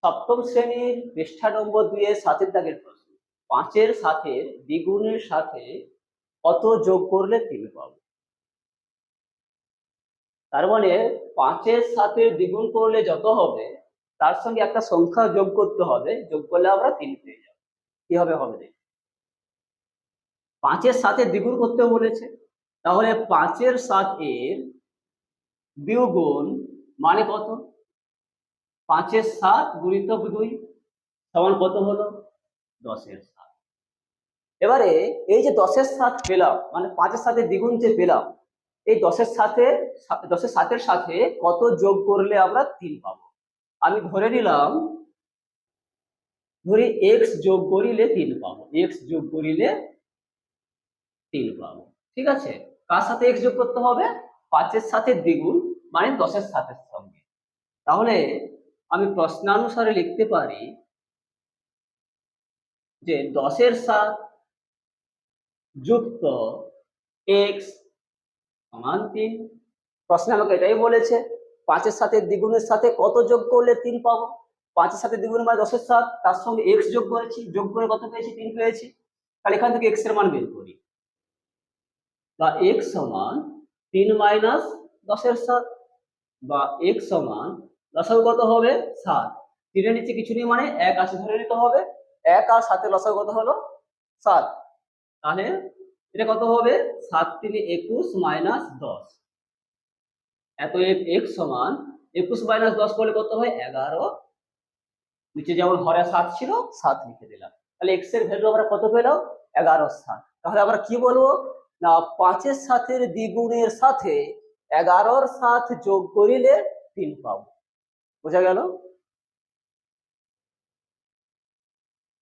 সপ্তম শ্রেণীর পৃষ্ঠা নম্বর 2 এর 7 দাগের প্রশ্ন। 5-এর সাথের দ্বিগুণের সাথে কত যোগ করলে 3 পাবো? তার মানে 5-এর সাথে দ্বিগুণ করলে যত হবে তার সঙ্গে একটা সংখ্যা যোগ করতে হবে, যোগ করলে আমরা 3 পেয়ে যাব। কিভাবে হবে দেখি। 5-এর সাথে দ্বিগুণ করতে বলেছে, তাহলে 5-এর সাথে দ্বিগুণ মানে কত? 5-এর 7 গুণিতক 2 সমান কত হলো? 10-এর 7। এবারে এই যে 10-এর 7 পেলাম, মানে 5-এর সাথে দ্বিগুণ যে পেলাম, এই 10-এর 7-এর সাথে কত যোগ করলে আমরা 3 পাবো? আমি ধরে নিলাম, ধরি x যোগ করিলে 3 পাবো, x যোগ করিলে 3 পাবো। ঠিক আছে, কার সাথে x যোগ করতে হবে? 5-এর সাথে দ্বিগুণ মানে 10-এর 7-এর সঙ্গে। তাহলে আমি প্রশ্নানুসারে লিখতে পারি যে 10-এর 7 যুক্ত x সমান 3। প্রশ্নে আমাকে এটাই বলেছে 5-এর সাথে দ্বিগুণের সাথে কত যোগ করলে 3 পাবো। 5-এর সাথে দ্বিগুণ মানে 10-এর 7, তার সঙ্গে x যোগ করেছি, যোগ করে কত পেয়েছি? 3 পেয়েছি। তাহলে এখান থেকে x এর মান বের করি, বা x সমান 3 মাইনাস 10-এর 7, বা x সমান লসাগু কত হবে? 7। 3 এর নিচে কিছু নেই মানে 1 আছে ধরে নিতে হবে। 1 আর 7 এর লসাগু কত হলো? 7। তাহলে এটা কত হবে? 7 3 21 মাইনাস 10। এত x সমান 21 মাইনাস 10 করলে কত হয়? 11। নিচে যেমন ঘরে 7 ছিল 7 লিখে দিলাম। তাহলে x এর ভ্যালু আমরা কত পেলাম? 11/7। তাহলে আমরা কি বলবো না 5-এর সাথে দ্বিগুণের সাথে 11/7 যোগ করিলে 3 পাবো। বোঝা গেল?